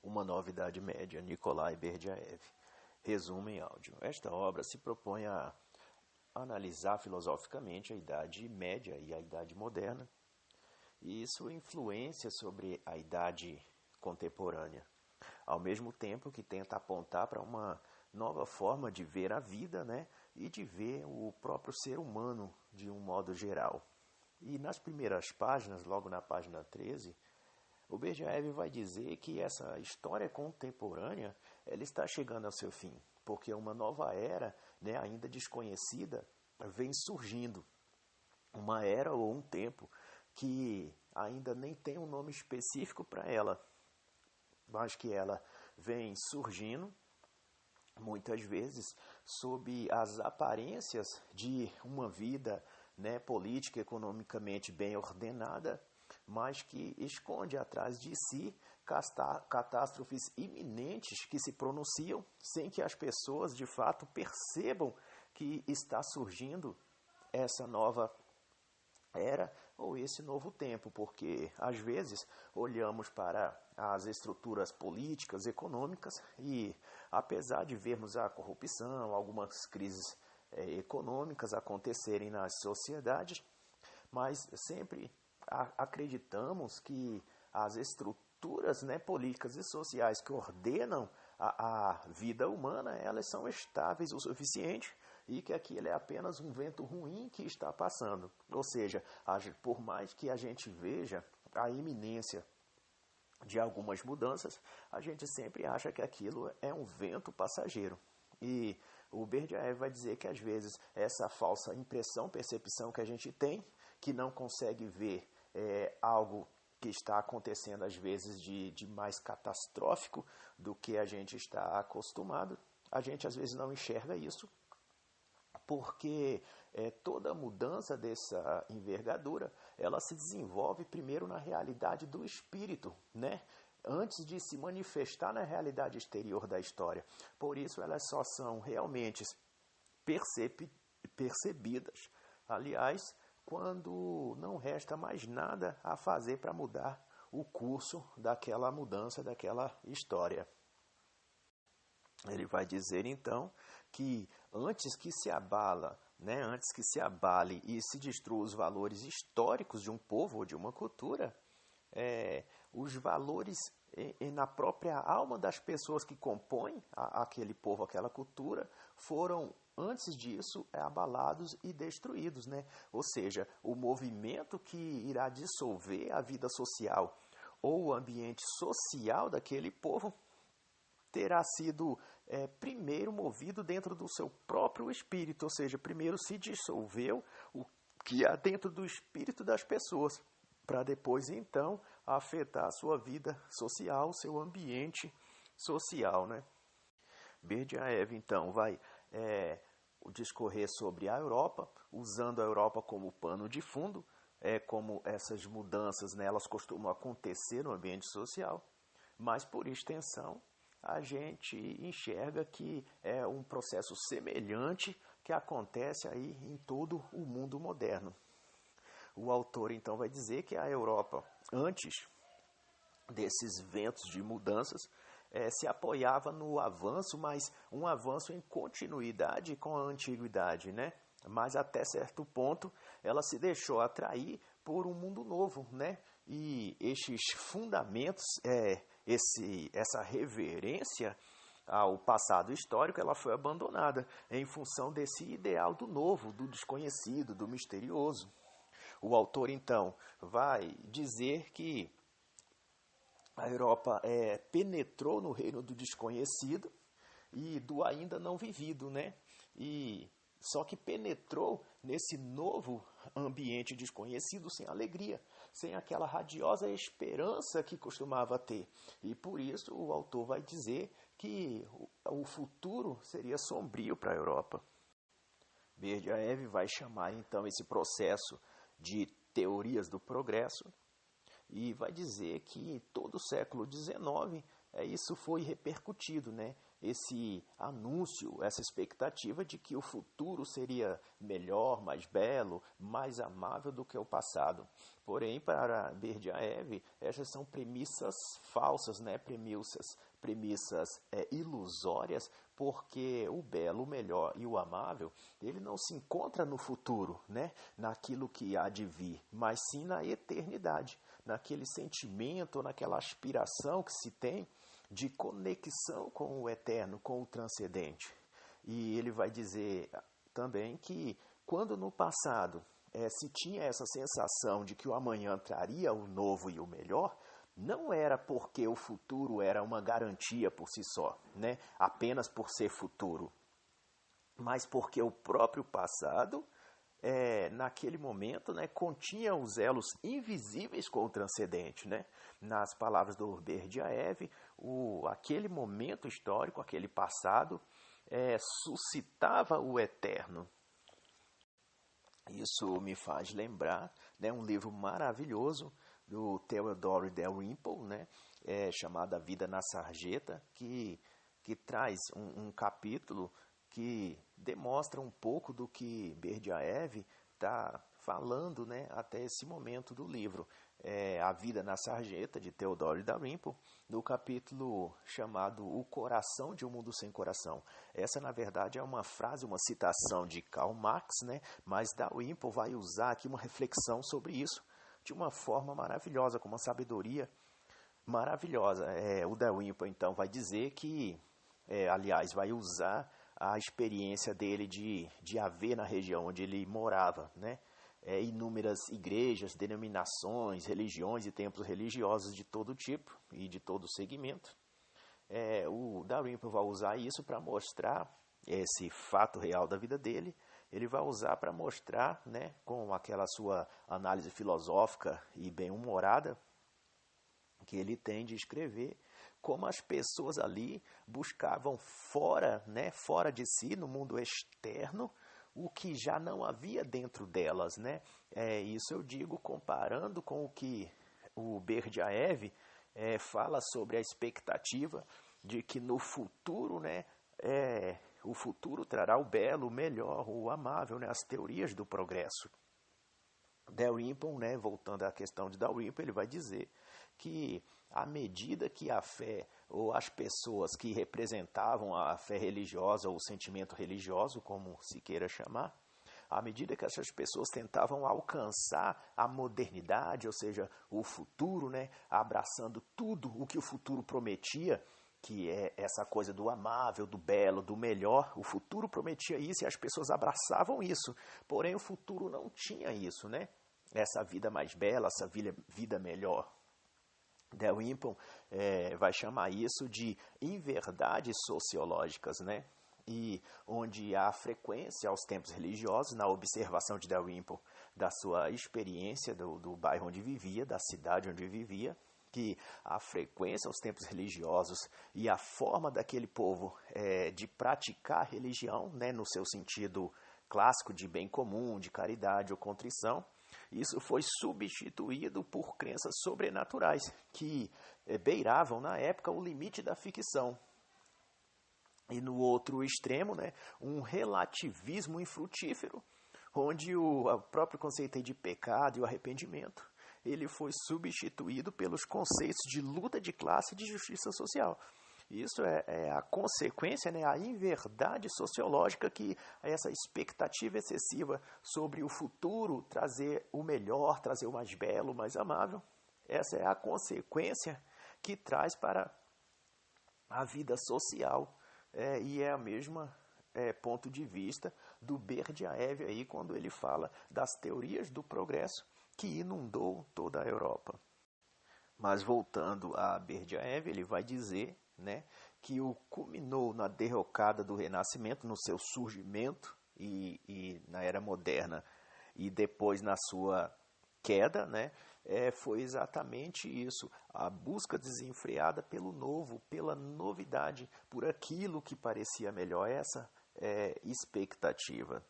Uma Nova Idade Média, Nikolai Berdyaev. Resumo em áudio. Esta obra se propõe a analisar filosoficamente a Idade Média e a Idade Moderna e sua influência sobre a Idade Contemporânea, ao mesmo tempo que tenta apontar para uma nova forma de ver a vida, né, e de ver o próprio ser humano de um modo geral. E nas primeiras páginas, logo na página 13, o Berdyaev vai dizer que essa história contemporânea ela está chegando ao seu fim, porque uma nova era, né, ainda desconhecida, vem surgindo. Uma era ou um tempo que ainda nem tem um nome específico para ela, mas que ela vem surgindo, muitas vezes, sob as aparências de uma vida, né, política, economicamente bem ordenada, mas que esconde atrás de si catástrofes iminentes que se pronunciam sem que as pessoas de fato percebam que está surgindo essa nova era ou esse novo tempo, porque às vezes olhamos para as estruturas políticas, econômicas e apesar de vermos a corrupção, algumas crises econômicas acontecerem nas sociedades, mas sempre acreditamos que as estruturas, né, políticas e sociais que ordenam a vida humana, elas são estáveis o suficiente e que aquilo é apenas um vento ruim que está passando. Ou seja, por mais que a gente veja a iminência de algumas mudanças, a gente sempre acha que aquilo é um vento passageiro. E o Berdyaev vai dizer que às vezes essa falsa impressão, percepção que a gente tem, que não consegue ver algo que está acontecendo às vezes de mais catastrófico do que a gente está acostumado, a gente às vezes não enxerga isso, porque toda mudança dessa envergadura, ela se desenvolve primeiro na realidade do espírito, né? Antes de se manifestar na realidade exterior da história. Por isso elas só são realmente percebidas, aliás, quando não resta mais nada a fazer para mudar o curso daquela mudança, daquela história. Ele vai dizer então que antes que se abale e se destrua os valores históricos de um povo ou de uma cultura, os valores na própria alma das pessoas que compõem aquele povo, aquela cultura, foram antes disso abalados e destruídos, né? Ou seja, o movimento que irá dissolver a vida social ou o ambiente social daquele povo terá sido primeiro movido dentro do seu próprio espírito, ou seja, primeiro se dissolveu o que há dentro do espírito das pessoas, para depois então afetar a sua vida social, seu ambiente social, né? Berdyaev então vai discorrer sobre a Europa, usando a Europa como pano de fundo, como essas mudanças, né, elas costumam acontecer no ambiente social, mas por extensão a gente enxerga que é um processo semelhante que acontece aí em todo o mundo moderno. O autor então vai dizer que a Europa, antes desses ventos de mudanças, se apoiava no avanço, mas um avanço em continuidade com a antiguidade, né? Mas até certo ponto ela se deixou atrair por um mundo novo, né? E estes fundamentos, essa reverência ao passado histórico, ela foi abandonada em função desse ideal do novo, do desconhecido, do misterioso. O autor então vai dizer que a Europa penetrou no reino do desconhecido e do ainda não vivido, né? E só que penetrou nesse novo ambiente desconhecido sem alegria, sem aquela radiosa esperança que costumava ter. E por isso o autor vai dizer que o futuro seria sombrio para a Europa. Berdyaev vai chamar então esse processo de teorias do progresso e vai dizer que em todo o século XIX isso foi repercutido, né? esse anúncio, essa expectativa de que o futuro seria melhor, mais belo, mais amável do que o passado. Porém, para Berdyaev, essas são premissas falsas, né? Premissas ilusórias, porque o belo, o melhor e o amável, ele não se encontra no futuro, né? Naquilo que há de vir, mas sim na eternidade, naquele sentimento, naquela aspiração que se tem de conexão com o eterno, com o transcendente. E ele vai dizer também que quando no passado se tinha essa sensação de que o amanhã traria o novo e o melhor, não era porque o futuro era uma garantia por si só, né? Apenas por ser futuro, mas porque o próprio passado, naquele momento, né, continha os elos invisíveis com o transcendente, né? Nas palavras do Berdyaev, aquele momento histórico, aquele passado, suscitava o eterno. Isso me faz lembrar, né, um livro maravilhoso do Theodore Dalrymple, né, chamado A Vida na Sarjeta, que traz um capítulo que demonstra um pouco do que Berdyaev está falando, né, até esse momento do livro. A Vida na Sarjeta, de Theodore Dalrymple, no capítulo chamado O Coração de um Mundo Sem Coração. Essa, na verdade, é uma frase, uma citação de Karl Marx, né, mas Dalrymple vai usar aqui uma reflexão sobre isso de uma forma maravilhosa, com uma sabedoria maravilhosa. O Dalrymple, então, vai dizer que, aliás, vai usar a experiência dele de haver na região onde ele morava, né, inúmeras igrejas, denominações, religiões e templos religiosos de todo tipo e de todo segmento. O Dalrymple vai usar isso para mostrar esse fato real da vida dele. Ele vai usar para mostrar, né, com aquela sua análise filosófica e bem-humorada que ele tem de escrever, como as pessoas ali buscavam fora, né, fora de si, no mundo externo, o que já não havia dentro delas, né? Isso eu digo comparando com o que o Berdyaev fala sobre a expectativa de que no futuro, né, o futuro trará o belo, o melhor, o amável, né, as teorias do progresso. Dalrymple, né, voltando à questão de Dalrymple, ele vai dizer que à medida que a fé ou as pessoas que representavam a fé religiosa ou o sentimento religioso, como se queira chamar, à medida que essas pessoas tentavam alcançar a modernidade, ou seja, o futuro, né, abraçando tudo o que o futuro prometia, que é essa coisa do amável, do belo, do melhor, o futuro prometia isso e as pessoas abraçavam isso, porém o futuro não tinha isso, né? Essa vida mais bela, essa vida melhor. Dalrymple vai chamar isso de inverdades sociológicas, né? E onde há frequência aos tempos religiosos, na observação de Dalrymple da sua experiência do bairro onde vivia, da cidade onde vivia, que a frequência aos tempos religiosos e a forma daquele povo de praticar a religião, né, no seu sentido clássico de bem comum, de caridade ou contrição, isso foi substituído por crenças sobrenaturais que beiravam na época o limite da ficção. E no outro extremo, né, um relativismo infrutífero, onde o próprio conceito de pecado e o arrependimento ele foi substituído pelos conceitos de luta de classe e de justiça social. Isso é a consequência, né, a inverdade sociológica que essa expectativa excessiva sobre o futuro trazer o melhor, trazer o mais belo, o mais amável. Essa é a consequência que traz para a vida social e é a mesma ponto de vista do Berdyaev aí quando ele fala das teorias do progresso que inundou toda a Europa. Mas voltando a Berdyaev, ele vai dizer, né, que o culminou na derrocada do Renascimento, no seu surgimento e na Era Moderna, e depois na sua queda, né, foi exatamente isso, a busca desenfreada pelo novo, pela novidade, por aquilo que parecia melhor, essa expectativa.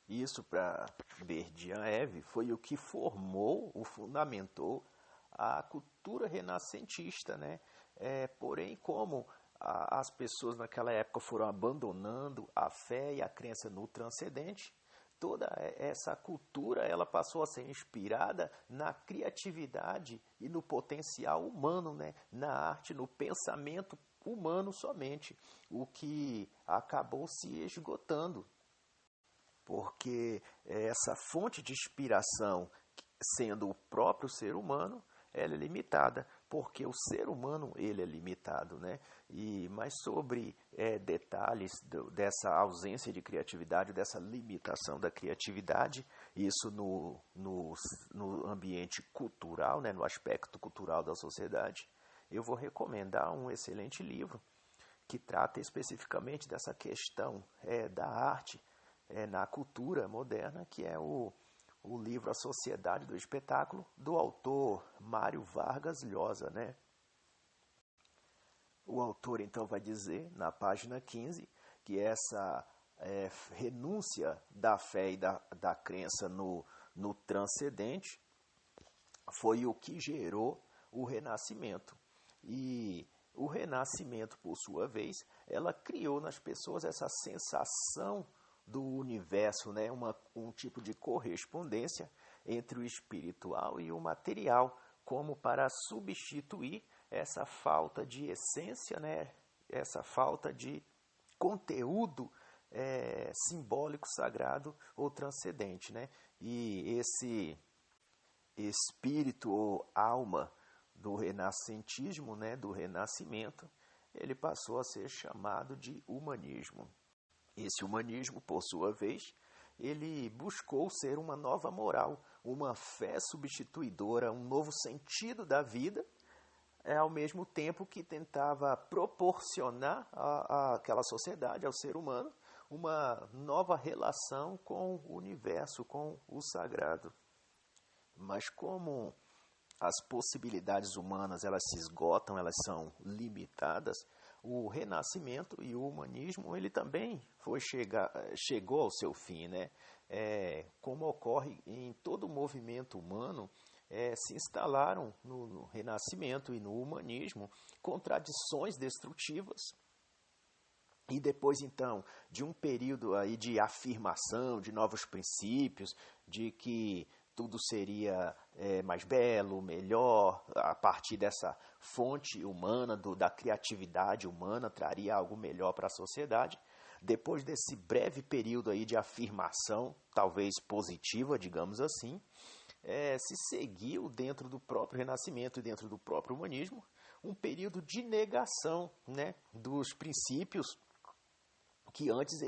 Isso, para Berdyaev, foi o que formou, o fundamentou a cultura renascentista, né? Porém, como as pessoas naquela época foram abandonando a fé e a crença no transcendente, toda essa cultura ela passou a ser inspirada na criatividade e no potencial humano, né? Na arte, no pensamento humano somente, o que acabou se esgotando, porque essa fonte de inspiração, sendo o próprio ser humano, ela é limitada, porque o ser humano ele é limitado, né? Mas sobre detalhes dessa ausência de criatividade, dessa limitação da criatividade, isso no ambiente cultural, né? No aspecto cultural da sociedade, eu vou recomendar um excelente livro que trata especificamente dessa questão da arte na cultura moderna, que é o livro A Sociedade do Espetáculo, do autor Mário Vargas Llosa, né? O autor, então, vai dizer, na página 15, que essa renúncia da fé e da crença no transcendente foi o que gerou o Renascimento. E o Renascimento, por sua vez, ela criou nas pessoas essa sensação do universo, né? Um tipo de correspondência entre o espiritual e o material, como para substituir essa falta de essência, né? Essa falta de conteúdo simbólico, sagrado ou transcendente, né? E esse espírito ou alma do renascentismo, né? Do renascimento, ele passou a ser chamado de humanismo. Esse humanismo, por sua vez, ele buscou ser uma nova moral, uma fé substituidora, um novo sentido da vida, ao mesmo tempo que tentava proporcionar àquela sociedade, ao ser humano, uma nova relação com o universo, com o sagrado. Mas como as possibilidades humanas elas se esgotam, elas são limitadas, o Renascimento e o humanismo ele também chegou ao seu fim, né? Como ocorre em todo o movimento humano, se instalaram no Renascimento e no humanismo contradições destrutivas. E depois, então, de um período aí de afirmação de novos princípios, de que tudo seria mais belo, melhor, a partir dessa fonte humana, da criatividade humana, traria algo melhor para a sociedade. Depois desse breve período aí de afirmação, talvez positiva, digamos assim, se seguiu dentro do próprio Renascimento e dentro do próprio humanismo um período de negação, né, dos princípios que antes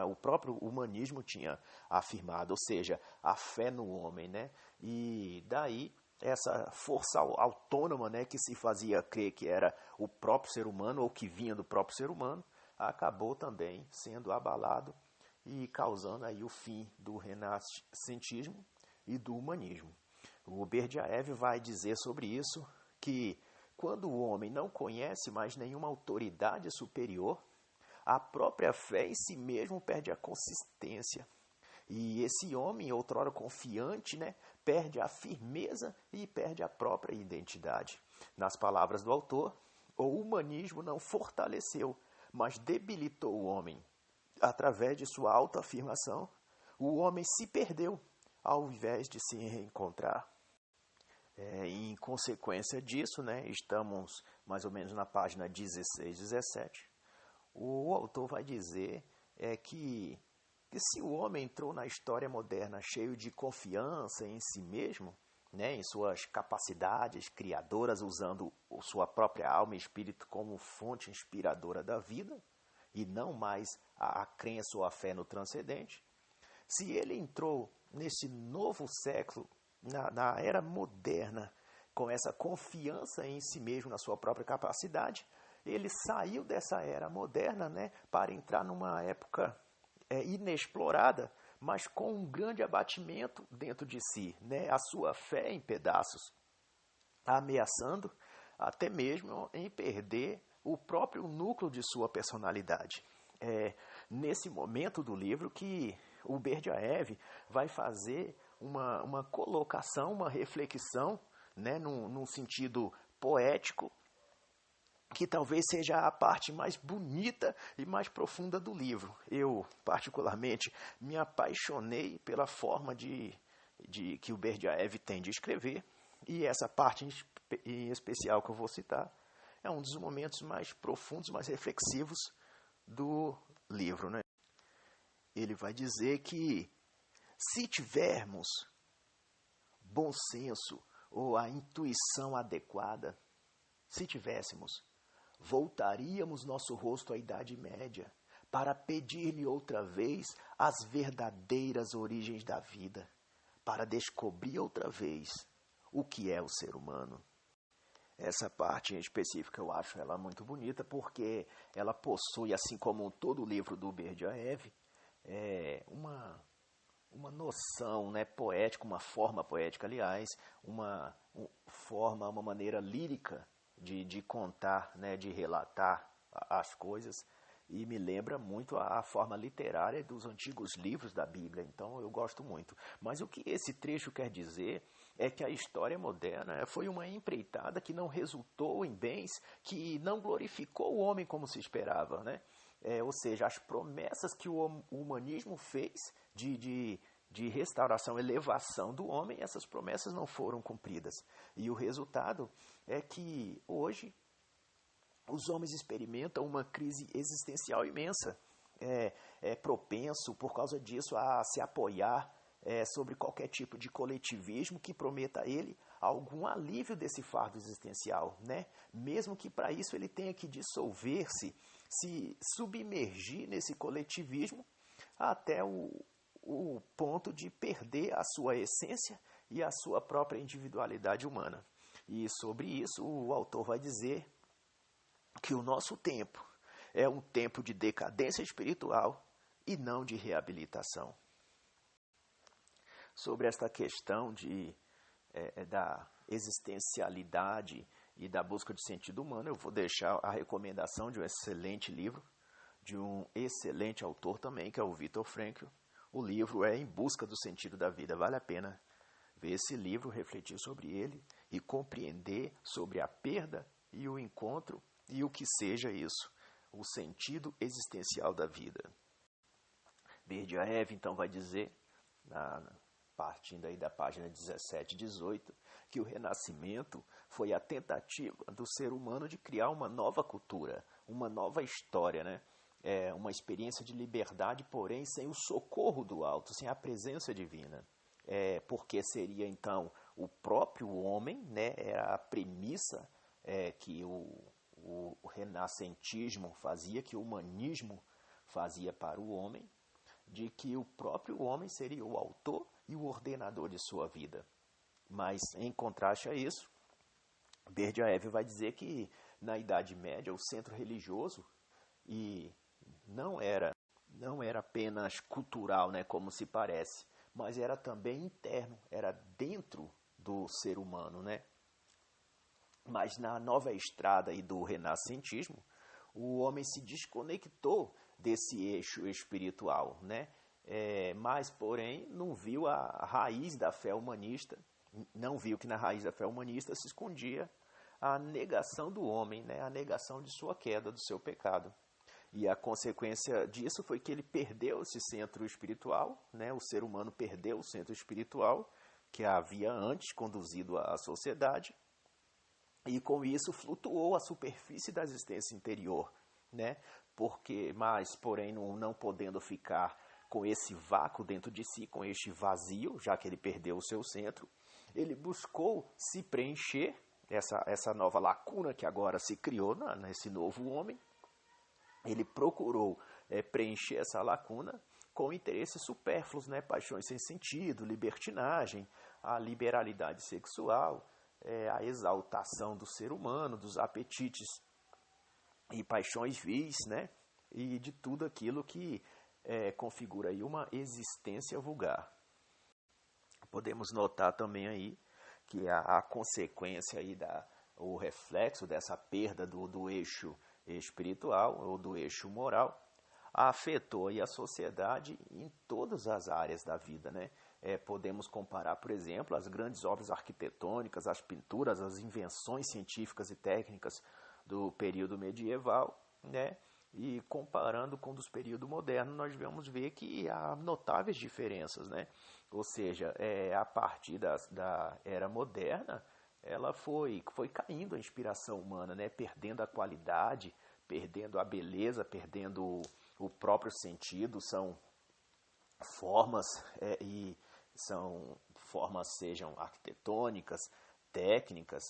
o próprio humanismo tinha afirmado, ou seja, a fé no homem, né? E daí essa força autônoma, né, que se fazia crer que era o próprio ser humano ou que vinha do próprio ser humano, acabou também sendo abalado e causando aí o fim do renascentismo e do humanismo. O Berdyaev vai dizer sobre isso que quando o homem não conhece mais nenhuma autoridade superior, a própria fé em si mesmo perde a consistência. E esse homem, outrora confiante, né, perde a firmeza e perde a própria identidade. Nas palavras do autor, o humanismo não fortaleceu, mas debilitou o homem. Através de sua autoafirmação, o homem se perdeu, ao invés de se reencontrar. Em consequência disso, né, estamos mais ou menos na página 16, 17, o autor vai dizer que se o homem entrou na história moderna cheio de confiança em si mesmo, né, em suas capacidades criadoras, usando sua própria alma e espírito como fonte inspiradora da vida, e não mais a crença ou a fé no transcendente, se ele entrou nesse novo século, na era moderna, com essa confiança em si mesmo, na sua própria capacidade, ele saiu dessa era moderna, né, para entrar numa época inexplorada, mas com um grande abatimento dentro de si, né, a sua fé em pedaços, ameaçando até mesmo em perder o próprio núcleo de sua personalidade. Nesse momento do livro que o Berdyaev vai fazer uma colocação, uma reflexão, né, num sentido poético, que talvez seja a parte mais bonita e mais profunda do livro. Eu, particularmente, me apaixonei pela forma que o Berdyaev tem de escrever, e essa parte em especial que eu vou citar é um dos momentos mais profundos, mais reflexivos do livro, né? Ele vai dizer que se tivermos bom senso ou a intuição adequada, se tivéssemos, voltaríamos nosso rosto à Idade Média para pedir-lhe outra vez as verdadeiras origens da vida, para descobrir outra vez o que é o ser humano. Essa parte em específico eu acho ela muito bonita porque ela possui, assim como todo o livro do Berdyaev, uma noção, né, poética, uma forma poética, aliás, uma maneira lírica de contar, né, de relatar as coisas, e me lembra muito a forma literária dos antigos livros da Bíblia, então eu gosto muito. Mas o que esse trecho quer dizer é que a história moderna foi uma empreitada que não resultou em bens, que não glorificou o homem como se esperava, né? Ou seja, as promessas que o humanismo fez de restauração, elevação do homem, essas promessas não foram cumpridas. E o resultado é que hoje os homens experimentam uma crise existencial imensa. É propenso, por causa disso, a se apoiar sobre qualquer tipo de coletivismo que prometa a ele algum alívio desse fardo existencial, né? Mesmo que para isso ele tenha que dissolver-se, se submergir nesse coletivismo até o ponto de perder a sua essência e a sua própria individualidade humana. E sobre isso o autor vai dizer que o nosso tempo é um tempo de decadência espiritual e não de reabilitação. Sobre esta questão da existencialidade e da busca de sentido humano, eu vou deixar a recomendação de um excelente livro, de um excelente autor também, que é o Viktor Frankl. O livro é Em Busca do Sentido da Vida. Vale a pena ver esse livro, refletir sobre ele e compreender sobre a perda e o encontro e o que seja isso, o sentido existencial da vida. Berdyaev, então, vai dizer, partindo aí da página 17 e 18, que o Renascimento foi a tentativa do ser humano de criar uma nova cultura, uma nova história, né? Uma experiência de liberdade, porém sem o socorro do alto, sem a presença divina. Porque seria, então, o próprio homem, né? Era a premissa que o renascentismo fazia, que o humanismo fazia para o homem, de que o próprio homem seria o autor e o ordenador de sua vida. Mas, em contraste a isso, Berdyaev vai dizer que, na Idade Média, o centro religioso não era apenas cultural, né, como se parece, mas era também interno, era dentro do ser humano, né? Mas na nova estrada aí do renascentismo, o homem se desconectou desse eixo espiritual, né? Mas, porém, não viu a raiz da fé humanista, não viu que na raiz da fé humanista se escondia a negação do homem, né? A negação de sua queda, do seu pecado. E a consequência disso foi que ele perdeu esse centro espiritual, né? O ser humano perdeu o centro espiritual que havia antes conduzido à sociedade, e com isso flutuou a superfície da existência interior, né? Mas, porém, não podendo ficar com esse vácuo dentro de si, com este vazio, já que ele perdeu o seu centro, ele buscou se preencher, essa nova lacuna que agora se criou nesse novo homem. Ele procurou preencher essa lacuna com interesses supérfluos, né? Paixões sem sentido, libertinagem, a liberalidade sexual, a exaltação do ser humano, dos apetites e paixões vis, né? E de tudo aquilo que configura aí uma existência vulgar. Podemos notar também aí que a consequência aí o reflexo dessa perda do eixo espiritual ou do eixo moral afetou aí a sociedade em todas as áreas da vida, né? Podemos comparar, por exemplo, as grandes obras arquitetônicas, as pinturas, as invenções científicas e técnicas do período medieval, né? E comparando com dos períodos modernos, nós vamos ver que há notáveis diferenças, né? Ou seja, a partir da era moderna, ela foi caindo a inspiração humana, né? Perdendo a qualidade, perdendo a beleza, perdendo o próprio sentido. São formas sejam arquitetônicas, técnicas,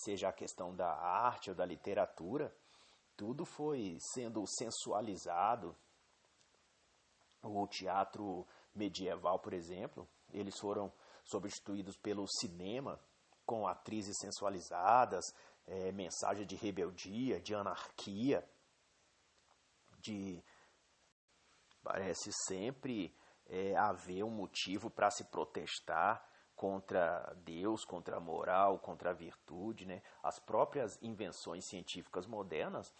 seja a questão da arte ou da literatura, tudo foi sendo sensualizado. O teatro medieval, por exemplo, eles foram substituídos pelo cinema, com atrizes sensualizadas, mensagem de rebeldia, de anarquia, parece sempre haver um motivo para se protestar contra Deus, contra a moral, contra a virtude, né? As próprias invenções científicas modernas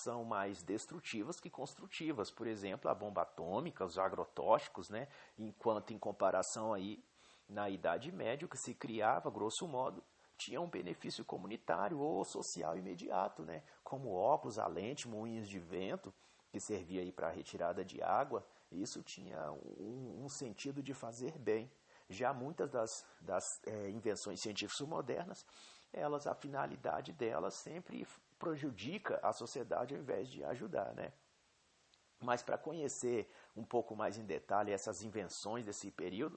são mais destrutivas que construtivas. Por exemplo, a bomba atômica, os agrotóxicos, né? Enquanto em comparação aí na Idade Média, o que se criava, grosso modo, tinha um benefício comunitário ou social imediato, né? Como óculos, a lente, moinhos de vento, que servia aí para a retirada de água. Isso tinha um sentido de fazer bem. Já muitas das invenções científicas modernas, a finalidade delas sempre prejudica a sociedade ao invés de ajudar, né? Mas para conhecer um pouco mais em detalhe essas invenções desse período,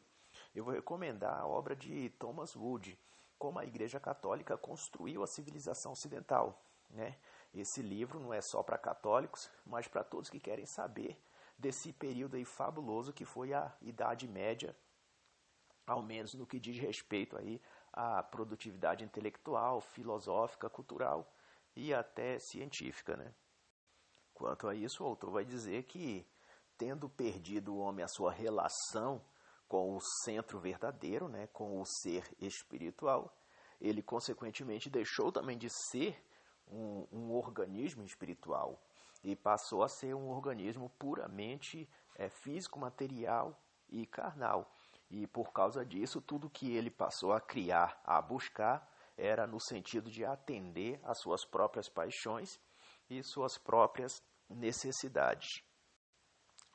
eu vou recomendar a obra de Thomas Wood, Como a Igreja Católica Construiu a Civilização Ocidental, né? Esse livro não é só para católicos, mas para todos que querem saber desse período aí fabuloso que foi a Idade Média, ao menos no que diz respeito aí à produtividade intelectual, filosófica, cultural e até científica, né? Quanto a isso, o autor vai dizer que, tendo perdido o homem a sua relação com o centro verdadeiro, né, com o ser espiritual, ele consequentemente deixou também de ser um organismo espiritual e passou a ser um organismo puramente físico, material e carnal. E por causa disso, tudo que ele passou a criar, a buscar, era no sentido de atender às suas próprias paixões e suas próprias necessidades.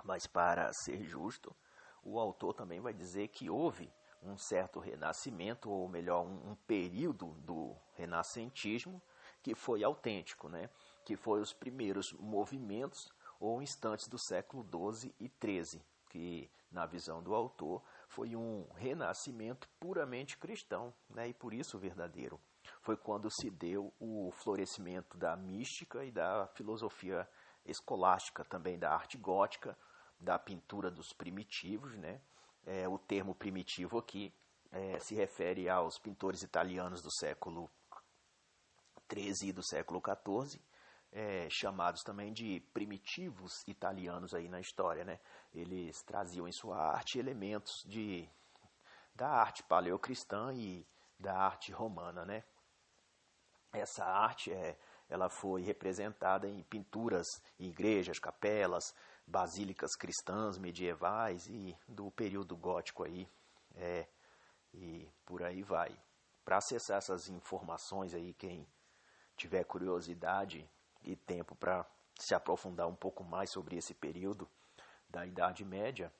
Mas para ser justo, o autor também vai dizer que houve um certo renascimento, ou melhor, um período do renascentismo que foi autêntico, né? Que foi os primeiros movimentos ou instantes do século XII e XIII, que, na visão do autor, foi um renascimento puramente cristão, né? E por isso verdadeiro. Foi quando se deu o florescimento da mística e da filosofia escolástica, também da arte gótica, da pintura dos primitivos, né? O termo primitivo aqui se refere aos pintores italianos do século XIII e do século XIV, chamados também de primitivos italianos aí na história, né? Eles traziam em sua arte elementos da arte paleocristã e da arte romana, né? Essa arte ela foi representada em pinturas em igrejas, capelas, basílicas cristãs medievais e do período gótico aí, e por aí vai. Para acessar essas informações aí, quem tiver curiosidade e tempo para se aprofundar um pouco mais sobre esse período da Idade Média,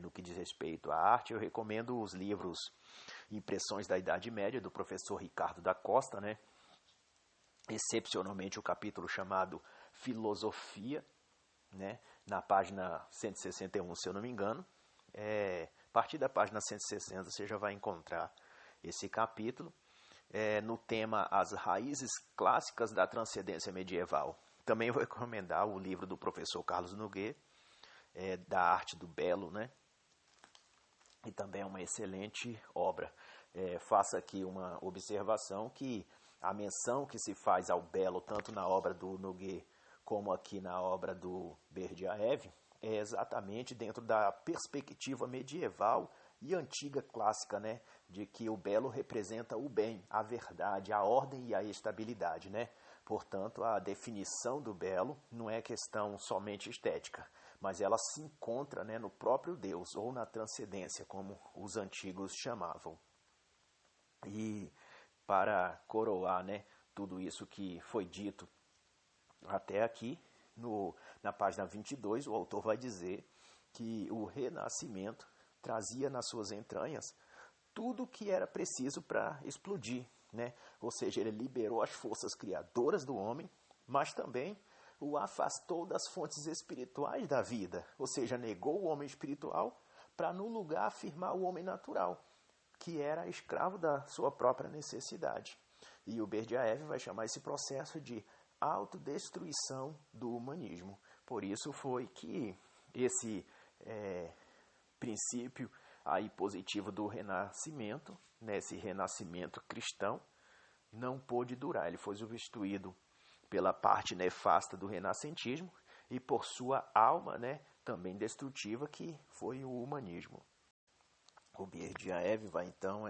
no que diz respeito à arte, eu recomendo os livros Impressões da Idade Média, do professor Ricardo da Costa, né? Excepcionalmente o capítulo chamado Filosofia, né? Na página 161, se eu não me engano. A partir da página 160 você já vai encontrar esse capítulo, no tema As Raízes Clássicas da Transcendência Medieval. Também vou recomendar o livro do professor Carlos Noguet, da Arte do Belo, né? E também é uma excelente obra. Faço aqui uma observação que a menção que se faz ao belo, tanto na obra do Noguet como aqui na obra do Berdyaev, é exatamente dentro da perspectiva medieval e antiga clássica, né? De que o belo representa o bem, a verdade, a ordem e a estabilidade, né? Portanto, a definição do belo não é questão somente estética, mas ela se encontra, né, no próprio Deus, ou na transcendência, como os antigos chamavam. E para coroar, né, tudo isso que foi dito até aqui, na página 22, o autor vai dizer que o renascimento trazia nas suas entranhas tudo o que era preciso para explodir, né? Ou seja, ele liberou as forças criadoras do homem, mas também o afastou das fontes espirituais da vida, ou seja, negou o homem espiritual para no lugar afirmar o homem natural, que era escravo da sua própria necessidade. E o Berdyaev vai chamar esse processo de autodestruição do humanismo. Por isso foi que esse princípio aí positivo do renascimento, né, esse renascimento cristão, não pôde durar. Ele foi substituído pela parte nefasta do renascentismo e por sua alma, né, também destrutiva, que foi o humanismo. O Berdyaev vai então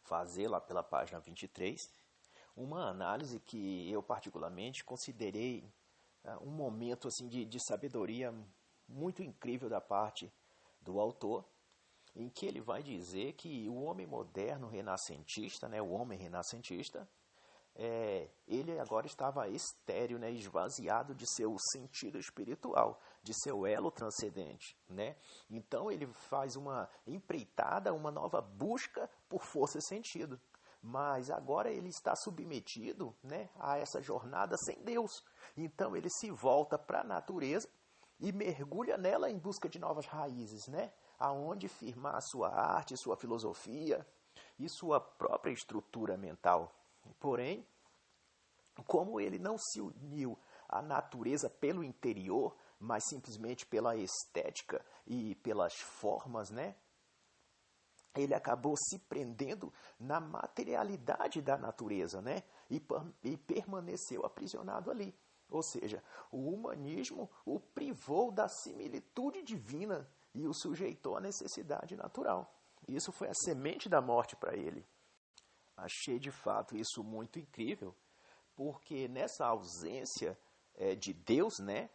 fazer lá pela página 23 uma análise que eu particularmente considerei um momento assim de sabedoria muito incrível da parte do autor, em que ele vai dizer que o homem moderno renascentista, né, o homem renascentista, ele agora estava estéril, né, esvaziado de seu sentido espiritual, de seu elo transcendente, né? Então ele faz uma empreitada, uma nova busca por força e sentido. Mas agora ele está submetido, né, a essa jornada sem Deus. Então ele se volta para a natureza e mergulha nela em busca de novas raízes, né? Aonde firmar sua arte, sua filosofia e sua própria estrutura mental. Porém, como ele não se uniu à natureza pelo interior, mas simplesmente pela estética e pelas formas, né? Ele acabou se prendendo na materialidade da natureza, né? E permaneceu aprisionado ali. Ou seja, o humanismo o privou da similitude divina e o sujeitou à necessidade natural. Isso foi a semente da morte para ele. Achei de fato isso muito incrível, porque nessa ausência de Deus, né,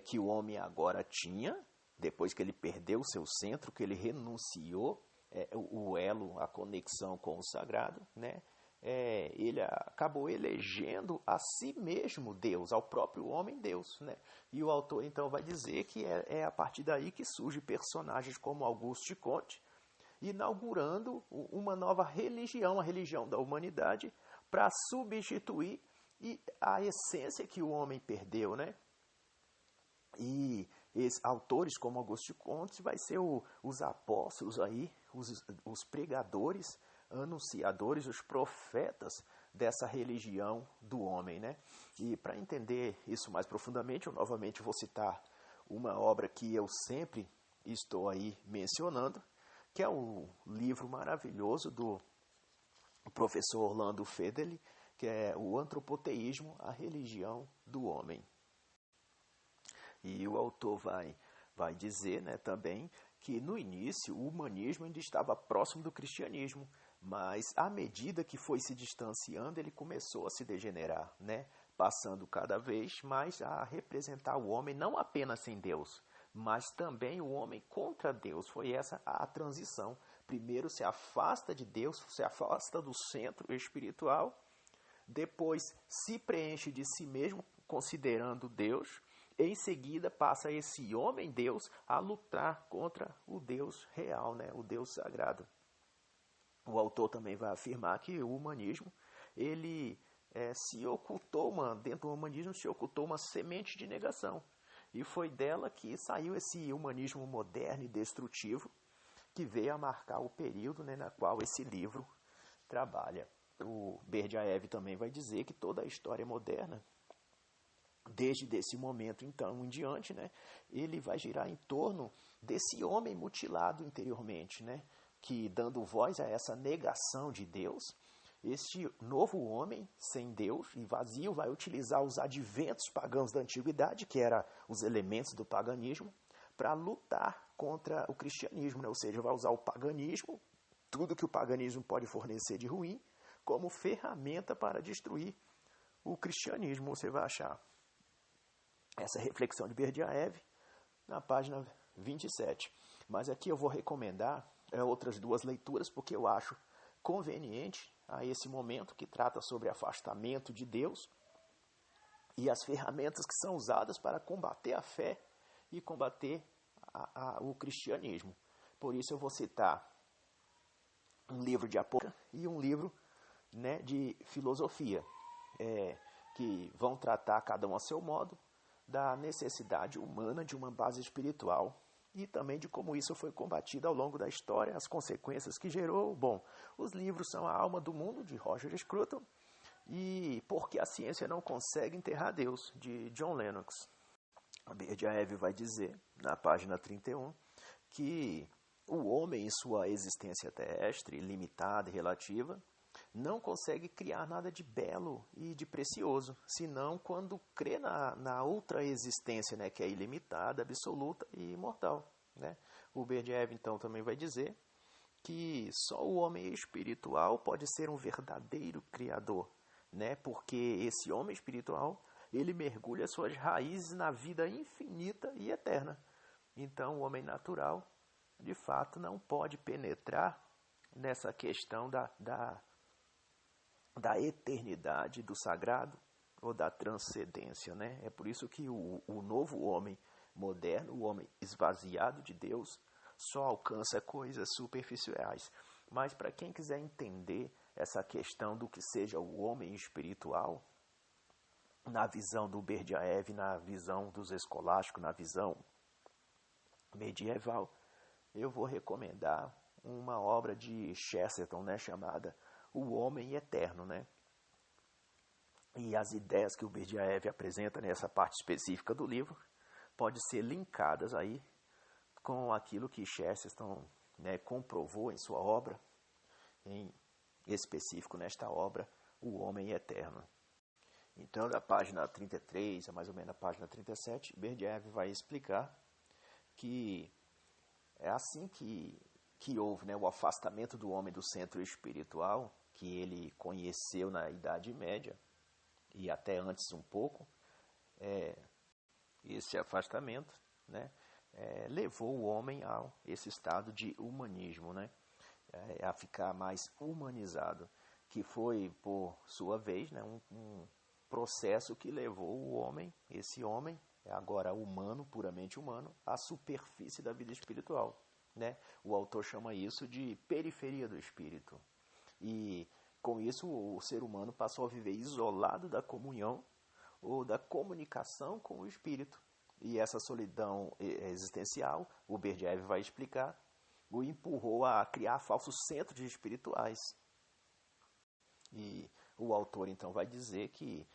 que o homem agora tinha, depois que ele perdeu o seu centro, que ele renunciou o elo, a conexão com o sagrado, né, ele acabou elegendo a si mesmo Deus, ao próprio homem Deus, né? E o autor então vai dizer que é a partir daí que surgem personagens como Auguste Comte, inaugurando uma nova religião, a religião da humanidade, para substituir a essência que o homem perdeu, né? E autores como Auguste Comte vai ser os apóstolos aí, os pregadores, anunciadores, os profetas dessa religião do homem, né? E para entender isso mais profundamente, eu novamente vou citar uma obra que eu sempre estou aí mencionando, que é o livro maravilhoso do professor Orlando Fedeli, que é o Antropoteísmo, a religião do homem. E o autor vai dizer, né, também que no início o humanismo ainda estava próximo do cristianismo, mas à medida que foi se distanciando, ele começou a se degenerar, né, passando cada vez mais a representar o homem não apenas sem Deus, mas também o homem contra Deus. Foi essa a transição. Primeiro se afasta de Deus, se afasta do centro espiritual, depois se preenche de si mesmo, considerando Deus. Em seguida passa esse homem-Deus a lutar contra o Deus real, né? O Deus sagrado. O autor também vai afirmar que o humanismo, ele se ocultou, dentro do humanismo se ocultou uma semente de negação. E foi dela que saiu esse humanismo moderno e destrutivo, que veio a marcar o período, né, na qual esse livro trabalha. O Berdyaev também vai dizer que toda a história moderna, desde esse momento então em diante, né, ele vai girar em torno desse homem mutilado interiormente, né, que dando voz a essa negação de Deus, este novo homem sem Deus e vazio vai utilizar os adventos pagãos da antiguidade, que eram os elementos do paganismo, para lutar contra o cristianismo, né? Ou seja, vai usar o paganismo, tudo que o paganismo pode fornecer de ruim, como ferramenta para destruir o cristianismo. Você vai achar essa reflexão de Berdyaev na página 27. Mas aqui eu vou recomendar outras duas leituras, porque eu acho conveniente a esse momento que trata sobre afastamento de Deus e as ferramentas que são usadas para combater a fé e combater o cristianismo. Por isso eu vou citar um livro de Apocalipse e um livro, né, de filosofia, que vão tratar, cada um a seu modo, da necessidade humana de uma base espiritual e também de como isso foi combatido ao longo da história, as consequências que gerou. Bom, os livros são A Alma do Mundo, de Roger Scruton, e Por que a Ciência Não Consegue Enterrar Deus, de John Lennox. A Berdyaev vai dizer, na página 31, que o homem, em sua existência terrestre, limitada e relativa, não consegue criar nada de belo e de precioso, senão quando crê na outra existência, né, que é ilimitada, absoluta e imortal. Né? O Berdyaev, então, também vai dizer que só o homem espiritual pode ser um verdadeiro criador, né? Porque esse homem espiritual, ele mergulha suas raízes na vida infinita e eterna. Então, o homem natural, de fato, não pode penetrar nessa questão da eternidade, do sagrado ou da transcendência, né? É por isso que o novo homem moderno, o homem esvaziado de Deus, só alcança coisas superficiais. Mas para quem quiser entender essa questão do que seja o homem espiritual, na visão do Berdyaev, na visão dos escolásticos, na visão medieval, eu vou recomendar uma obra de Chesterton, né, chamada O Homem Eterno, né? E as ideias que o Berdyaev apresenta nessa parte específica do livro podem ser linkadas aí com aquilo que Chesterton, né, comprovou em sua obra, em específico nesta obra, O Homem Eterno. Então, da página 33 a mais ou menos a página 37, Berdyaev vai explicar que é assim que houve, né, o afastamento do homem do centro espiritual, que ele conheceu na Idade Média, e até antes um pouco, esse afastamento, né, levou o homem a esse estado de humanismo, né, a ficar mais humanizado, que foi, por sua vez, né, um processo que levou o homem, esse homem, agora humano, puramente humano, à superfície da vida espiritual. Né? O autor chama isso de periferia do espírito. E com isso o ser humano passou a viver isolado da comunhão ou da comunicação com o espírito. E essa solidão existencial, o Berdyaev vai explicar, o empurrou a criar falsos centros espirituais. E o autor então vai dizer que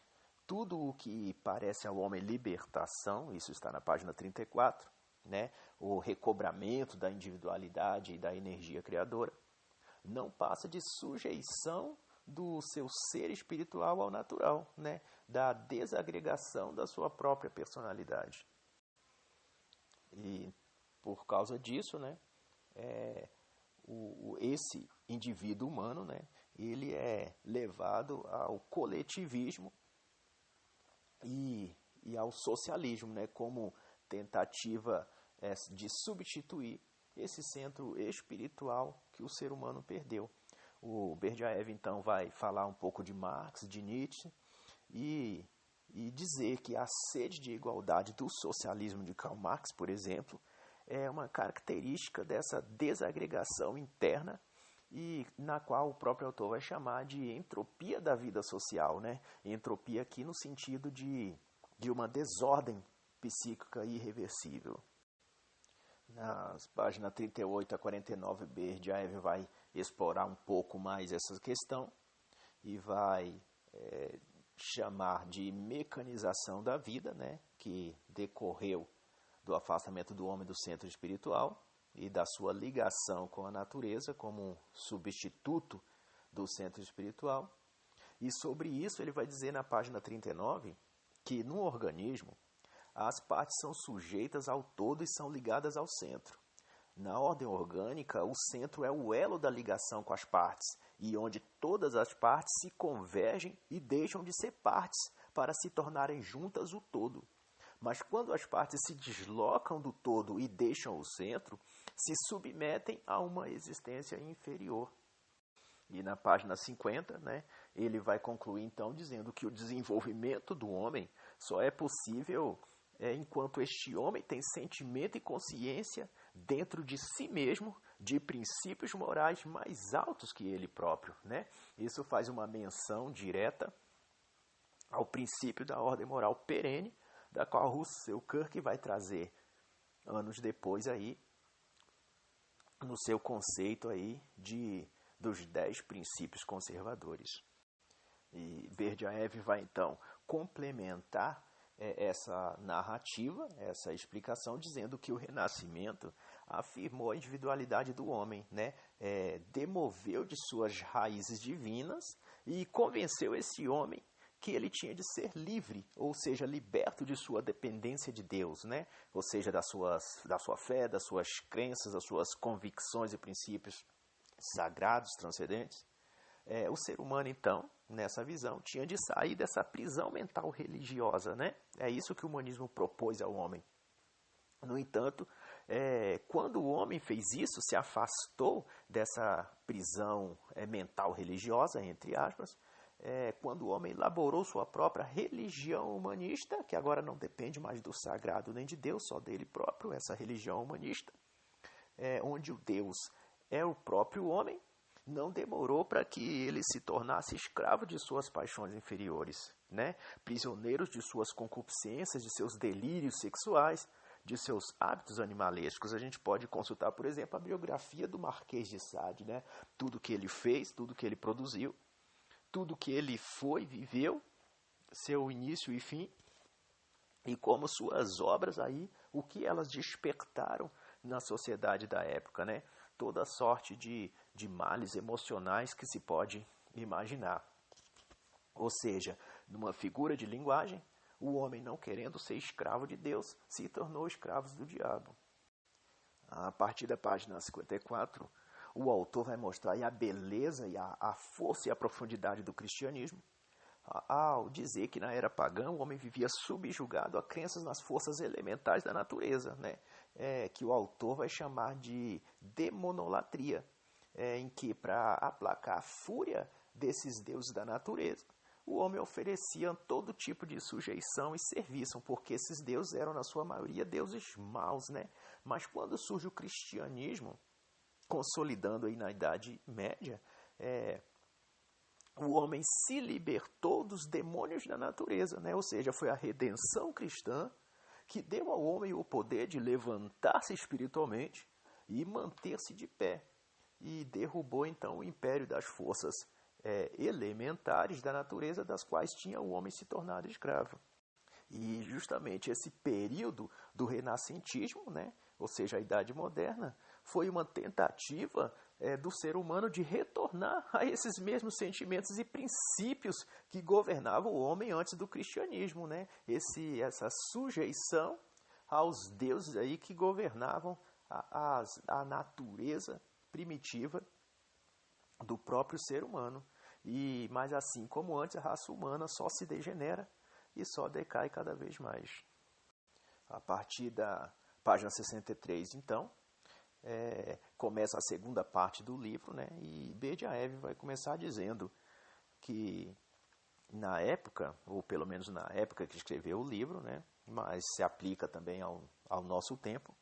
tudo o que parece ao homem libertação, isso está na página 34, né, o recobramento da individualidade e da energia criadora, não passa de sujeição do seu ser espiritual ao natural, né, da desagregação da sua própria personalidade. E por causa disso, né, esse indivíduo humano, né, ele é levado ao coletivismo e ao socialismo, né, como tentativa de substituir esse centro espiritual que o ser humano perdeu. O Berdyaev, então, vai falar um pouco de Marx, de Nietzsche, e dizer que a sede de igualdade do socialismo de Karl Marx, por exemplo, é uma característica dessa desagregação interna, e na qual o próprio autor vai chamar de entropia da vida social, né? Entropia aqui no sentido de uma desordem psíquica irreversível. Nas páginas 38 a 49, Berdyaev vai explorar um pouco mais essa questão e vai chamar de mecanização da vida, né? Que decorreu do afastamento do homem do centro espiritual e da sua ligação com a natureza como um substituto do centro espiritual. E sobre isso ele vai dizer na página 39 que no organismo as partes são sujeitas ao todo e são ligadas ao centro. Na ordem orgânica, o centro é o elo da ligação com as partes, e onde todas as partes se convergem e deixam de ser partes para se tornarem juntas o todo. Mas quando as partes se deslocam do todo e deixam o centro, se submetem a uma existência inferior. E na página 50, né, ele vai concluir então dizendo que o desenvolvimento do homem só é possível enquanto este homem tem sentimento e consciência dentro de si mesmo de princípios morais mais altos que ele próprio, né? Isso faz uma menção direta ao princípio da ordem moral perene, da qual Russell Kirk vai trazer anos depois aí no seu conceito aí dos 10 princípios conservadores. E Berdyaev vai então complementar essa narrativa, essa explicação, dizendo que o Renascimento afirmou a individualidade do homem, né? Demoveu de suas raízes divinas e convenceu esse homem que ele tinha de ser livre, ou seja, liberto de sua dependência de Deus, né? Ou seja, da sua fé, das suas crenças, das suas convicções e princípios sagrados, transcendentes. O ser humano, então, nessa visão, tinha de sair dessa prisão mental religiosa, né? É isso que o humanismo propôs ao homem. No entanto, quando o homem fez isso, se afastou dessa prisão mental religiosa, entre aspas, quando o homem elaborou sua própria religião humanista, que agora não depende mais do sagrado nem de Deus, só dele próprio, essa religião humanista, onde o Deus é o próprio homem, não demorou para que ele se tornasse escravo de suas paixões inferiores, né? Prisioneiro de suas concupiscências, de seus delírios sexuais, de seus hábitos animalescos. A gente pode consultar, por exemplo, a biografia do Marquês de Sade, né? Tudo que ele fez, tudo que ele produziu, tudo que ele foi, viveu, seu início e fim, e como suas obras aí, o que elas despertaram na sociedade da época, né? Toda sorte de males emocionais que se pode imaginar. Ou seja, numa figura de linguagem, o homem, não querendo ser escravo de Deus, se tornou escravo do diabo. A partir da página 54, o autor vai mostrar aí a beleza e a força e a profundidade do cristianismo, ao dizer que na era pagã o homem vivia subjugado a crenças nas forças elementares da natureza, né? Que o autor vai chamar de demonolatria, em que, para aplacar a fúria desses deuses da natureza, o homem oferecia todo tipo de sujeição e serviço, porque esses deuses eram, na sua maioria, deuses maus, né? Mas quando surge o cristianismo, consolidando aí na Idade Média, o homem se libertou dos demônios da natureza, né? Ou seja, foi a redenção cristã que deu ao homem o poder de levantar-se espiritualmente e manter-se de pé. E derrubou então o império das forças elementares da natureza, das quais tinha o homem se tornado escravo. E justamente esse período do renascentismo, né? Ou seja, a Idade Moderna, foi uma tentativa do ser humano de retornar a esses mesmos sentimentos e princípios que governavam o homem antes do cristianismo, né? Essa sujeição aos deuses aí que governavam a natureza primitiva do próprio ser humano. Mas assim como antes, a raça humana só se degenera e só decai cada vez mais. A partir da página 63, então, começa a segunda parte do livro, né? E Berdyaev vai começar dizendo que na época, ou pelo menos na época que escreveu o livro, né? Mas se aplica também ao nosso tempo,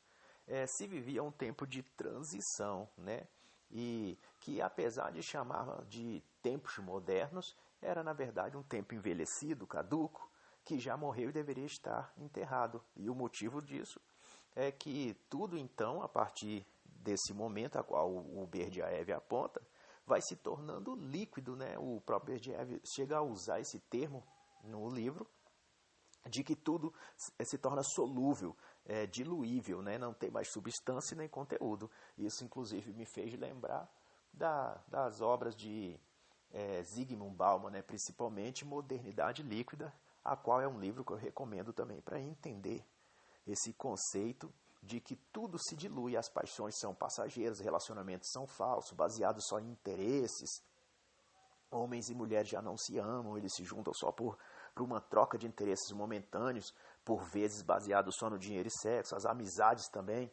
se vivia um tempo de transição, né? E que, apesar de chamar de tempos modernos, era na verdade um tempo envelhecido, caduco, que já morreu e deveria estar enterrado. E o motivo disso é que tudo então, a partir desse momento a qual o Berdyaev aponta, vai se tornando líquido, né? O próprio Berdyaev chega a usar esse termo no livro, de que tudo se torna solúvel, diluível, né? Não tem mais substância nem conteúdo. Isso, inclusive, me fez lembrar das obras de Zygmunt Bauman, né? Principalmente Modernidade Líquida, a qual é um livro que eu recomendo também para entender esse conceito de que tudo se dilui, as paixões são passageiras, relacionamentos são falsos, baseados só em interesses. Homens e mulheres já não se amam, eles se juntam só por uma troca de interesses momentâneos, por vezes baseados só no dinheiro e sexo. As amizades também,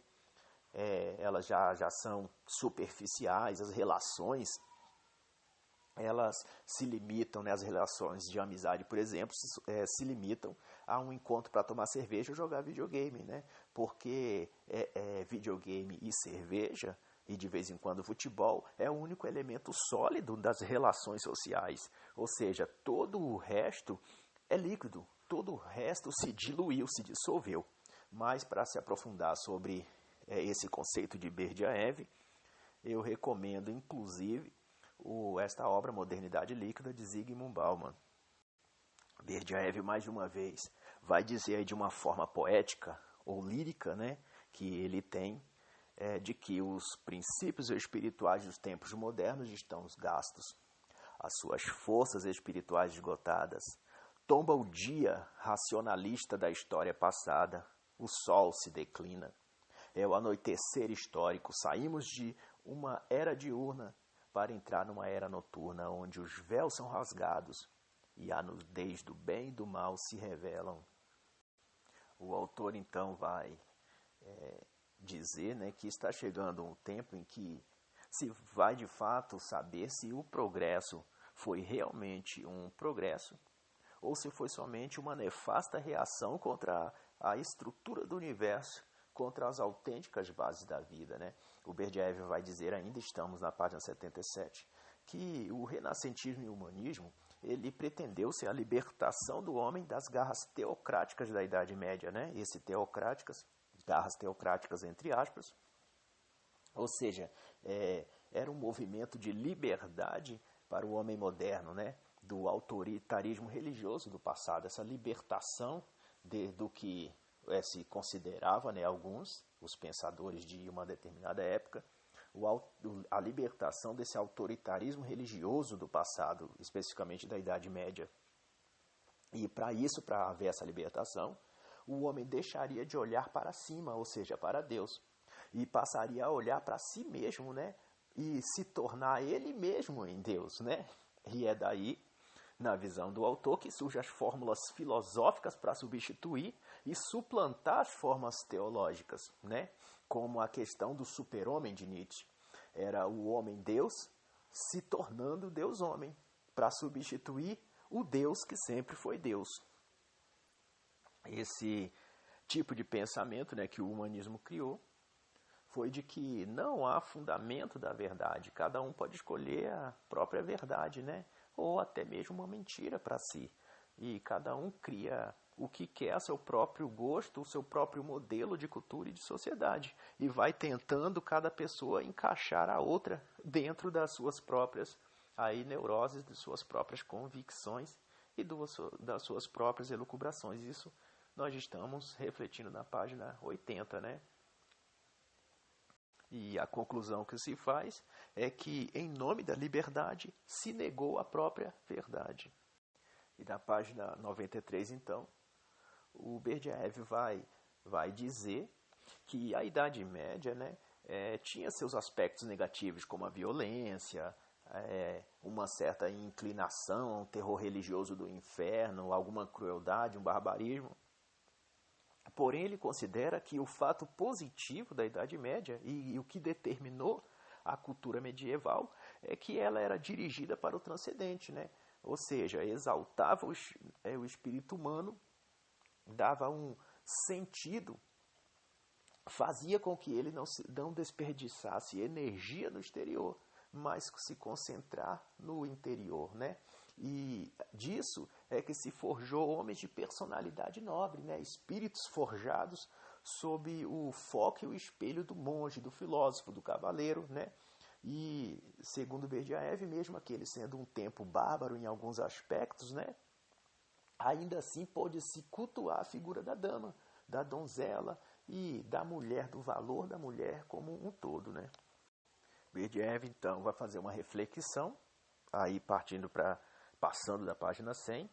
elas já são superficiais, as relações elas se limitam, né, as relações de amizade, por exemplo, se limitam a um encontro para tomar cerveja ou jogar videogame, né? Porque videogame e cerveja, e de vez em quando futebol, é o único elemento sólido das relações sociais. Ou seja, todo o resto é líquido, todo o resto se diluiu, se dissolveu. Mas para se aprofundar sobre esse conceito de Berdyaev, eu recomendo, inclusive, esta obra, Modernidade Líquida, de Zygmunt Bauman. Berdyaev, mais de uma vez, vai dizer de uma forma poética ou lírica, né, que ele tem, de que os princípios espirituais dos tempos modernos estão gastos, as suas forças espirituais esgotadas. Tomba o dia racionalista da história passada, o sol se declina. É o anoitecer histórico, saímos de uma era diurna para entrar numa era noturna, onde os véus são rasgados e a nudez do bem e do mal se revelam. O autor então vai dizer, né, que está chegando um tempo em que se vai de fato saber se o progresso foi realmente um progresso ou se foi somente uma nefasta reação contra a estrutura do universo, contra as autênticas bases da vida, né? O Berdyaev vai dizer, ainda estamos na página 77, que o renascentismo e o humanismo, ele pretendeu ser a libertação do homem das garras teocráticas da Idade Média, né? Esse teocráticas, garras teocráticas entre aspas, ou seja, era um movimento de liberdade para o homem moderno, né? Do autoritarismo religioso do passado, essa libertação do que se considerava, né, alguns, os pensadores de uma determinada época, a libertação desse autoritarismo religioso do passado, especificamente da Idade Média. E para isso, para haver essa libertação, o homem deixaria de olhar para cima, ou seja, para Deus, e passaria a olhar para si mesmo, né, e se tornar ele mesmo em Deus, né? E é daí, na visão do autor, que surgem as fórmulas filosóficas para substituir e suplantar as formas teológicas, né? Como a questão do super-homem de Nietzsche. Era o homem-deus se tornando Deus-homem, para substituir o Deus que sempre foi Deus. Esse tipo de pensamento, né, que o humanismo criou foi de que não há fundamento da verdade, cada um pode escolher a própria verdade, né? Ou até mesmo uma mentira para si. E cada um cria o que quer, a seu próprio gosto, o seu próprio modelo de cultura e de sociedade. E vai tentando cada pessoa encaixar a outra dentro das suas próprias neuroses, de suas próprias convicções e das suas próprias elucubrações. Isso nós estamos refletindo na página 80, né? E a conclusão que se faz é que, em nome da liberdade, se negou a própria verdade. E na página 93, então, o Berdyaev vai dizer que a Idade Média, né, tinha seus aspectos negativos, como a violência, uma certa inclinação a um terror religioso do inferno, alguma crueldade, um barbarismo. Porém, ele considera que o fato positivo da Idade Média e o que determinou a cultura medieval é que ela era dirigida para o transcendente, né? Ou seja, exaltava o espírito humano, dava um sentido, fazia com que ele não desperdiçasse energia no exterior, mas se concentrar no interior, né? E disso é que se forjou homens de personalidade nobre, né? Espíritos forjados sob o foco e o espelho do monge, do filósofo, do cavaleiro, né? E, segundo Berdyaev, mesmo aquele sendo um tempo bárbaro em alguns aspectos, né? Ainda assim pode-se cultuar a figura da dama, da donzela e da mulher, do valor da mulher como um todo, né? Berdyaev, então, vai fazer uma reflexão, aí passando da página 100,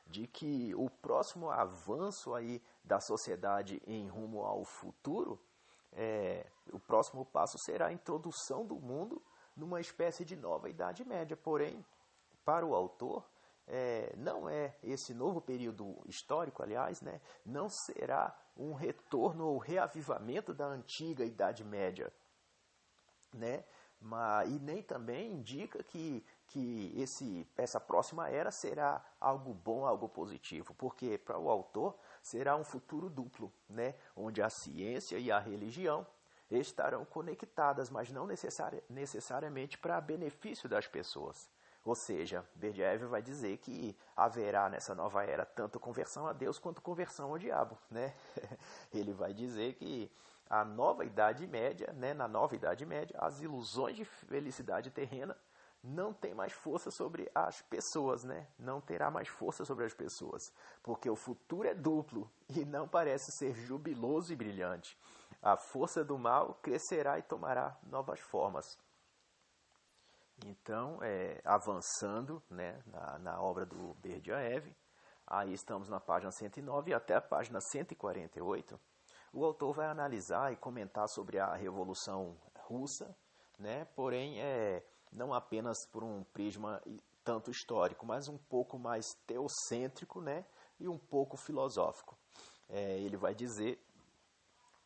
de que o próximo avanço aí da sociedade em rumo ao futuro, o próximo passo será a introdução do mundo numa espécie de nova Idade Média. Porém, para o autor, não é esse novo período histórico, aliás, né, não será um retorno ou reavivamento da antiga Idade Média, né? E nem também indica que que essa próxima era será algo bom, algo positivo, porque para o autor será um futuro duplo, né, onde a ciência e a religião estarão conectadas, mas não necessariamente para benefício das pessoas. Ou seja, Berdyaev vai dizer que haverá nessa nova era tanto conversão a Deus quanto conversão ao diabo, né? Ele vai dizer que a nova Idade Média, né, na nova Idade Média, as ilusões de felicidade terrena não tem mais força sobre as pessoas, né? Não terá mais força sobre as pessoas, porque o futuro é duplo e não parece ser jubiloso e brilhante. A força do mal crescerá e tomará novas formas. Então, avançando, né, na obra do Berdyaev, aí estamos na página 109 e até a página 148, o autor vai analisar e comentar sobre a Revolução Russa, né, porém, não apenas por um prisma tanto histórico, mas um pouco mais teocêntrico, né, e um pouco filosófico. Ele vai dizer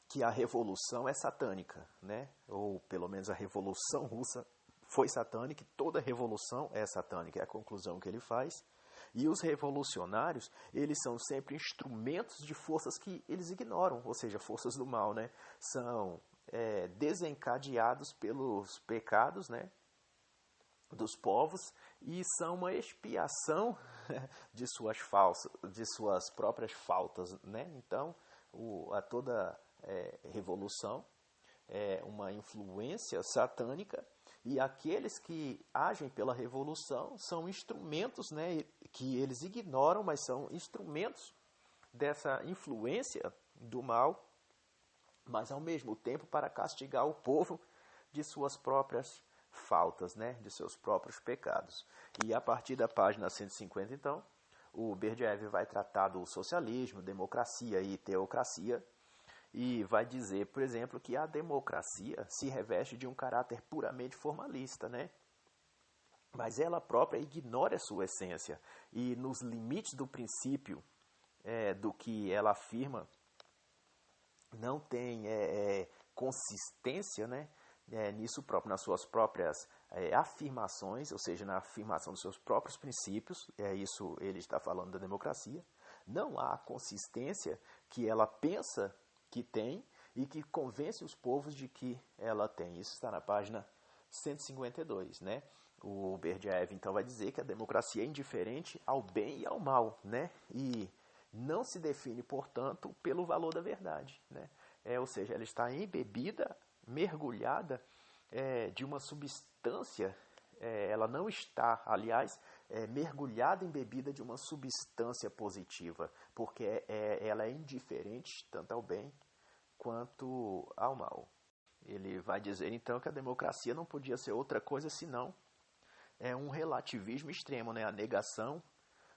que a revolução é satânica, né, ou pelo menos a Revolução Russa foi satânica, e toda revolução é satânica, é a conclusão que ele faz. E os revolucionários, eles são sempre instrumentos de forças que eles ignoram, ou seja, forças do mal, né? São desencadeados pelos pecados, né, dos povos, e são uma expiação de suas próprias faltas, né? Então, toda revolução é uma influência satânica, e aqueles que agem pela revolução são instrumentos, né, que eles ignoram, mas são instrumentos dessa influência do mal, mas ao mesmo tempo para castigar o povo de suas próprias faltas, né, de seus próprios pecados. E a partir da página 150, então, o Berdyaev vai tratar do socialismo, democracia e teocracia, e vai dizer, por exemplo, que a democracia se reveste de um caráter puramente formalista, né? Mas ela própria ignora a sua essência, e nos limites do princípio do que ela afirma, não tem consistência, né, nisso próprio, nas suas próprias afirmações, ou seja, na afirmação dos seus próprios princípios. Isso ele está falando da democracia. Não há consistência que ela pensa que tem e que convence os povos de que ela tem. Isso está na página 152, né? O Berdyaev, então, vai dizer que a democracia é indiferente ao bem e ao mal, né? E não se define, portanto, pelo valor da verdade, né? Ou seja, ela está embebida, mergulhada de uma substância, ela não está, aliás, mergulhada, embebida de uma substância positiva, porque ela é indiferente tanto ao bem quanto ao mal. Ele vai dizer, então, que a democracia não podia ser outra coisa senão um relativismo extremo, né? A negação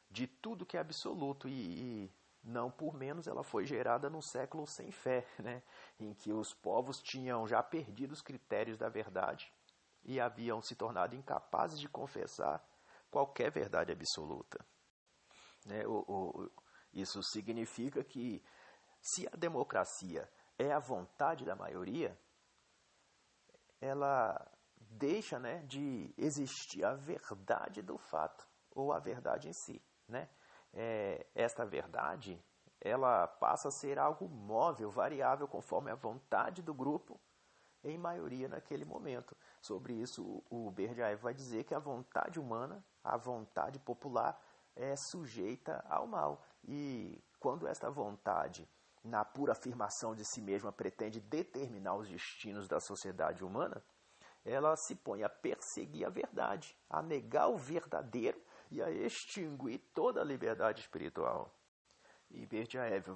de tudo que é absoluto, e não por menos ela foi gerada num século sem fé, né? Em que os povos tinham já perdido os critérios da verdade e haviam se tornado incapazes de confessar qualquer verdade absoluta, né? Isso significa que, se a democracia é a vontade da maioria, ela deixa, né, de existir a verdade do fato, ou a verdade em si, né? Esta verdade, ela passa a ser algo móvel, variável, conforme a vontade do grupo, em maioria naquele momento. Sobre isso, o Berdyaev vai dizer que a vontade humana, a vontade popular, é sujeita ao mal. E quando esta vontade, na pura afirmação de si mesma, pretende determinar os destinos da sociedade humana, ela se põe a perseguir a verdade, a negar o verdadeiro e a extinguir toda a liberdade espiritual. E Berdyaev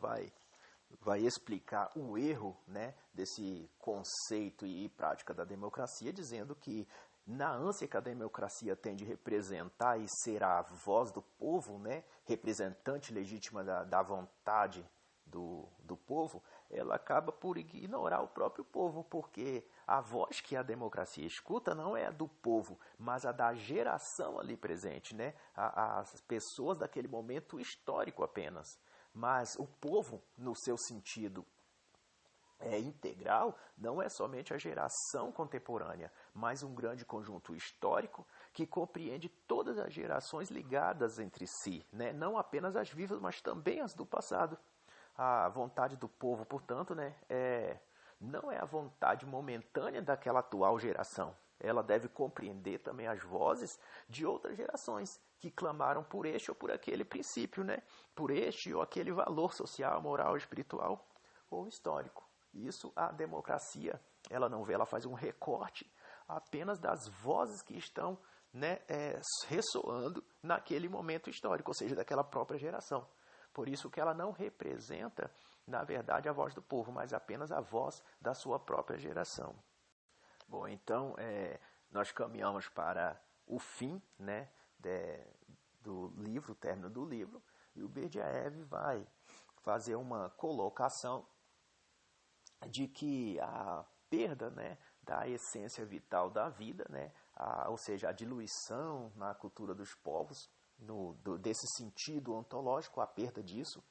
vai explicar o erro, né, desse conceito e prática da democracia, dizendo que, na ânsia que a democracia tem de representar e ser a voz do povo, né, representante legítima da vontade do povo, ela acaba por ignorar o próprio povo, porque a voz que a democracia escuta não é a do povo, mas a da geração ali presente, né? As pessoas daquele momento histórico apenas. Mas o povo, no seu sentido integral, não é somente a geração contemporânea, mas um grande conjunto histórico que compreende todas as gerações ligadas entre si, né? Não apenas as vivas, mas também as do passado. A vontade do povo, portanto, né, não é a vontade momentânea daquela atual geração. Ela deve compreender também as vozes de outras gerações que clamaram por este ou por aquele princípio, né? Por este ou aquele valor social, moral, espiritual ou histórico. Isso a democracia, ela não vê, ela faz um recorte apenas das vozes que estão, né, ressoando naquele momento histórico, ou seja, daquela própria geração. Por isso que ela não representa, na verdade, a voz do povo, mas apenas a voz da sua própria geração. Bom, então nós caminhamos para o fim, né, do livro, o término do livro, e o Berdyaev vai fazer uma colocação de que a perda, né, da essência vital da vida, né, ou seja, a diluição na cultura dos povos, desse sentido ontológico, a perda disso,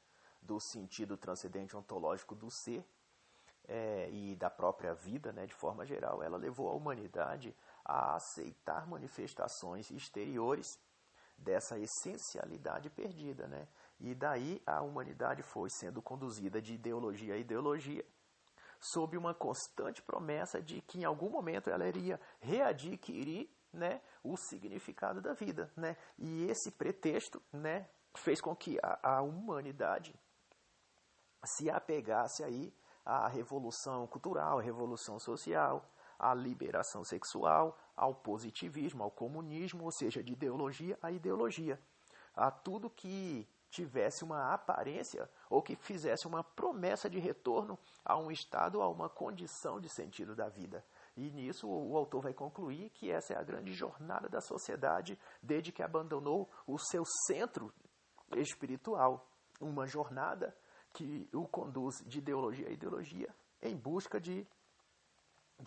do sentido transcendente ontológico do ser, e da própria vida, né, de forma geral, ela levou a humanidade a aceitar manifestações exteriores dessa essencialidade perdida, né? E daí a humanidade foi sendo conduzida de ideologia a ideologia, sob uma constante promessa de que em algum momento ela iria readquirir, né, o significado da vida, né? E esse pretexto, né, fez com que a humanidade se apegasse aí à revolução cultural, à revolução social, à liberação sexual, ao positivismo, ao comunismo, ou seja, de ideologia a ideologia, a tudo que tivesse uma aparência ou que fizesse uma promessa de retorno a um estado, a uma condição de sentido da vida. E nisso o autor vai concluir que essa é a grande jornada da sociedade desde que abandonou o seu centro espiritual, uma jornada que o conduz de ideologia a ideologia em busca de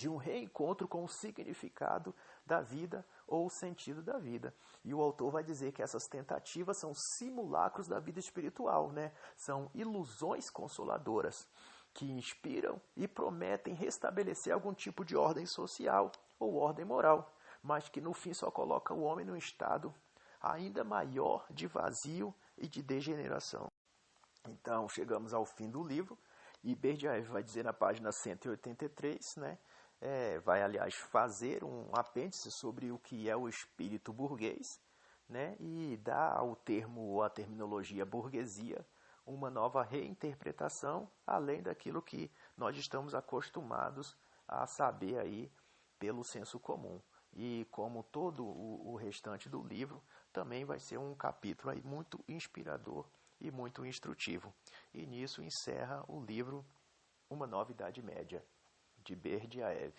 um reencontro com o significado da vida ou o sentido da vida. E o autor vai dizer que essas tentativas são simulacros da vida espiritual, né? São ilusões consoladoras que inspiram e prometem restabelecer algum tipo de ordem social ou ordem moral, mas que no fim só colocam o homem num estado ainda maior de vazio e de degeneração. Então, chegamos ao fim do livro, e Berdyaev vai dizer na página 183, né, vai, aliás, fazer um apêndice sobre o que é o espírito burguês, né, e dá ao termo ou à terminologia burguesia uma nova reinterpretação, além daquilo que nós estamos acostumados a saber aí pelo senso comum. E como todo o restante do livro, também vai ser um capítulo aí muito inspirador e muito instrutivo. E nisso encerra o livro Uma Nova Idade Média, de Berdyaev.